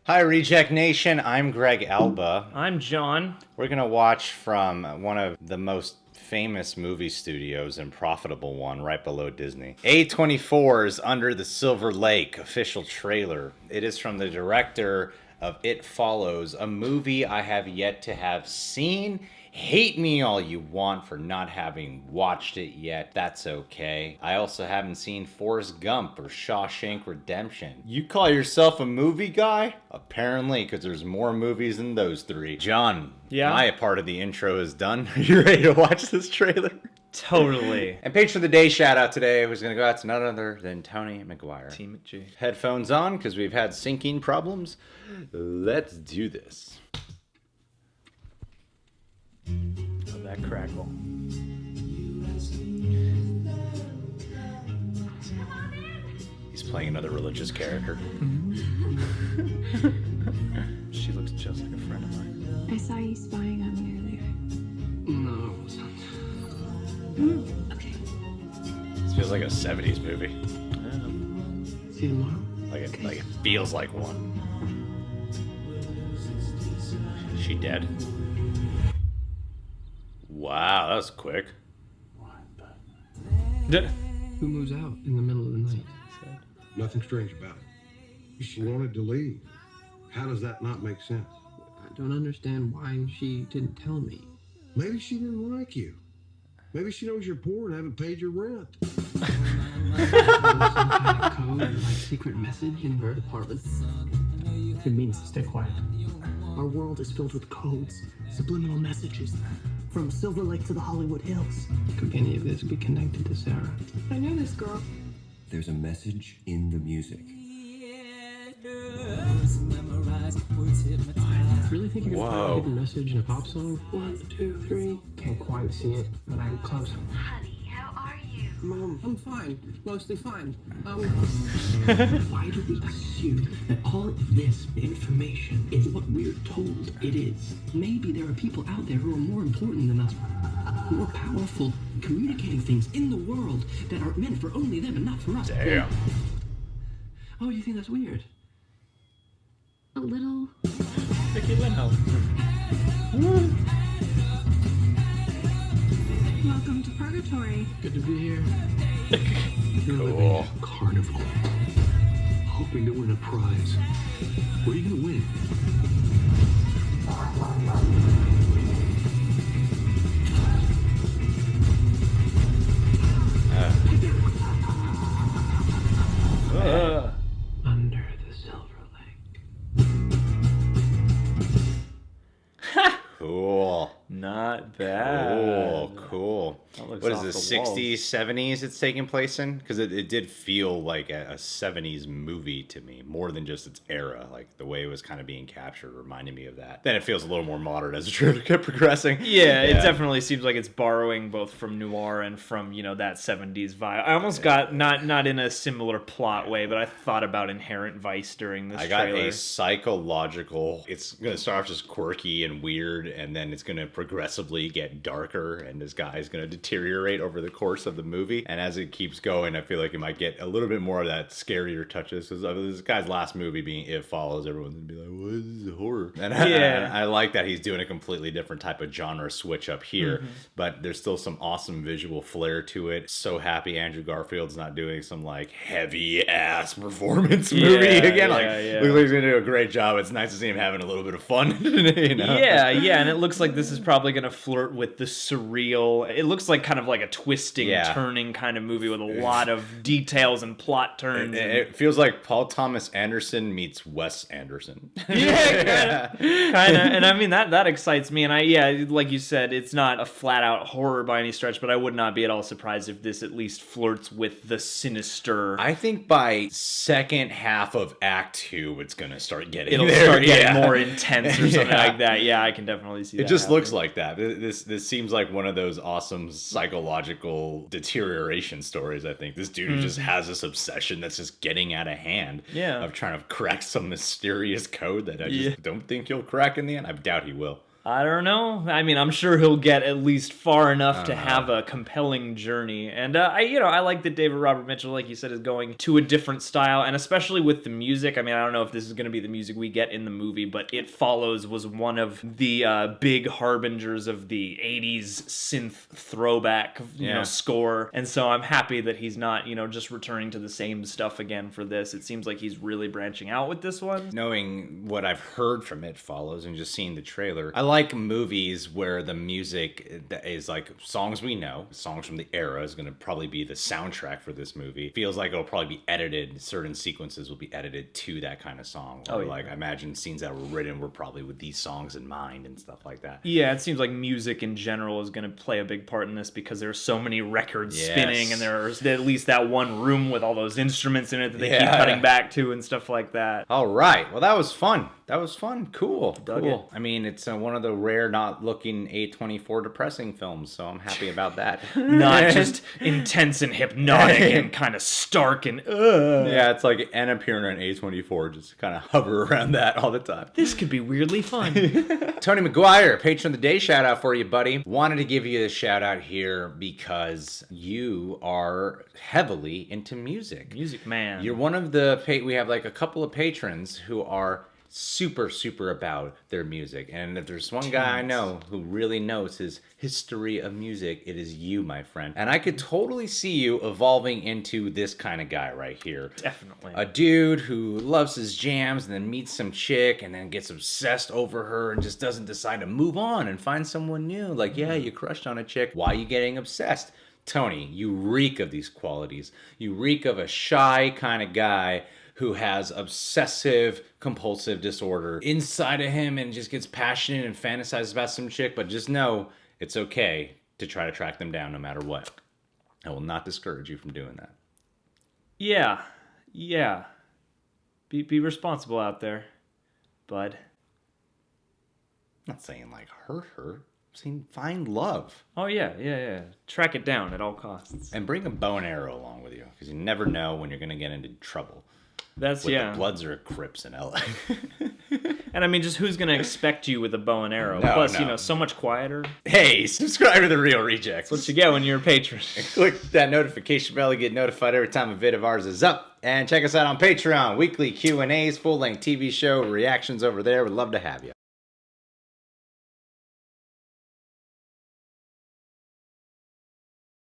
Hi, Reject Nation. I'm Greg Alba. I'm John. We're going to watch from one of the most famous movie studios and profitable one right below Disney. A24's Under the Silver Lake official trailer. It is from the director of It Follows, a movie I have yet to have seen. Hate me all you want for not having watched it yet. That's okay. I also haven't seen Forrest Gump or Shawshank Redemption. You call yourself a movie guy? Apparently, because there's more movies than those three. John, Yeah? my part of the intro is done. Are you ready to watch this trailer? Totally. And Patron of the Day shout out today was going to go out to none other than Tony McGuire. Team G. Headphones on because we've had syncing problems. Let's do this. Oh, that crackle. He's playing another religious character. She looks just like a friend of mine. I saw you spying on me earlier. No, it wasn't. Okay. This feels like a 70s movie. See you tomorrow. Like it feels like one. Is she dead? Wow, that was quick. Who moves out in the middle of the night? Nothing strange about it. She wanted to leave. How does that not make sense? I don't understand why she didn't tell me. Maybe she didn't like you. Maybe she knows you're poor and haven't paid your rent. Some kind of code or like secret message in her apartment. It means to stay quiet. Our world is filled with codes, subliminal messages, from Silver Lake to the Hollywood Hills. Could any of this be connected to Sarah? I know this girl. There's a message in the music. Really think you can Whoa. find a hidden message in a pop song? 1, 2, 3. Can't quite see it, but I'm close. Honey, how are you? Mom, I'm fine. Mostly fine. Why do we assume that all of this information is what we're told it is? Maybe there are people out there who are more important than us, more powerful, communicating things in the world that are meant for only them and not for us. Damn. Oh, you think that's weird? A little. Vicky Lindholm. Welcome to Purgatory. Good to be here. You're Cool. living a carnival, hoping to win a prize. What are you gonna win? Under the Silver Lake. Cool. Not bad. Cool. That looks What is off this, the walls. 60s, 70s it's taking place in? Because it did feel like a 70s movie to me, more than just its era. Like, the way it was kind of being captured reminded me of that. Then it feels a little more modern as the trailer kept progressing. Yeah, it definitely seems like it's borrowing both from noir and from, that 70s vibe. I almost got, not in a similar plot way, but I thought about Inherent Vice during this I got trailer. a psychological, it's going to start off just quirky and weird, and then it's going to progressively get darker, and this guy's going to deteriorate over the course of the movie. And as it keeps going, I feel like it might get a little bit more of that scarier touches. Because this guy's last movie being It Follows, everyone's going to be like, what is horror? And I like that he's doing a completely different type of genre switch up here, but there's still some awesome visual flair to it. So happy Andrew Garfield's not doing some like heavy ass performance movie again. Looks like he's gonna do a great job. It's nice to see him having a little bit of fun. Yeah, and it looks like this is probably going to flirt with the surreal. It looks like kind of like a twisting, turning kind of movie with a lot of details and plot turns. It feels like Paul Thomas Anderson meets Wes Anderson. Yeah, kind of. And I mean, that excites me. And like you said, it's not a flat out horror by any stretch, but I would not be at all surprised if this at least flirts with the sinister. I think by second half of Act 2, it's gonna start getting It'll there. start getting more intense or something like that. Yeah, I can definitely see that. It just happening. looks like that. This seems like one of those awesome psychological deterioration stories. I think this dude just has this obsession that's just getting out of hand. Yeah. Of trying to crack some mysterious code that I just don't think he'll crack in the end. I doubt he will. I don't know. I mean, I'm sure he'll get at least far enough to have a compelling journey. And I like that David Robert Mitchell, like you said, is going to a different style, and especially with the music. I mean, I don't know if this is going to be the music we get in the movie, but It Follows was one of the big harbingers of the 80s synth throwback, score. And so I'm happy that he's not, just returning to the same stuff again for this. It seems like he's really branching out with this one. Knowing what I've heard from It Follows and just seeing the trailer, I like movies where the music is like songs we know, songs from the era is going to probably be the soundtrack for this movie. Feels like it'll probably be edited. Certain sequences will be edited to that kind of song. Or like I imagine scenes that were written were probably with these songs in mind and stuff like that. Yeah, it seems like music in general is going to play a big part in this because there's so many records spinning, and there's at least that one room with all those instruments in it that they keep cutting back to and stuff like that. All right. Well, that was fun. Cool. Dug it. I mean, it's one of the rare not looking A24 depressing films, so I'm happy about that. Not just intense and hypnotic and kind of stark and Yeah, it's like an appearing on A24, just kind of hover around that all the time. This could be weirdly fun. Tony McGuire, Patron of the Day shout out for you, buddy. Wanted to give you a shout out here because you are heavily into music. Music man. You're one of the, we have like a couple of patrons who are super about their music, and if there's one guy I know who really knows his history of music, it is you, my friend. And I could totally see you evolving into this kind of guy right here. Definitely. A dude who loves his jams and then meets some chick and then gets obsessed over her and just doesn't decide to move on and find someone new. Like, yeah, you crushed on a chick. Why are you getting obsessed? Tony, you reek of these qualities. You reek of a shy kind of guy who has obsessive compulsive disorder inside of him and just gets passionate and fantasizes about some chick, but just know it's okay to try to track them down no matter what. I will not discourage you from doing that. Yeah. Be responsible out there, bud. I'm not saying like hurt her. I'm saying find love. Oh yeah. Track it down at all costs. And bring a bow and arrow along with you, because you never know when you're going to get into trouble. That's with the Bloods or Crips in LA. And I mean, just who's going to expect you with a bow and arrow? No, Plus, no. so much quieter. Hey, subscribe to The Real Rejects. That's what you get when you're a patron. Click that notification bell to get notified every time a vid of ours is up. And check us out on Patreon. Weekly Q&As, full-length TV show, reactions over there. We'd love to have you.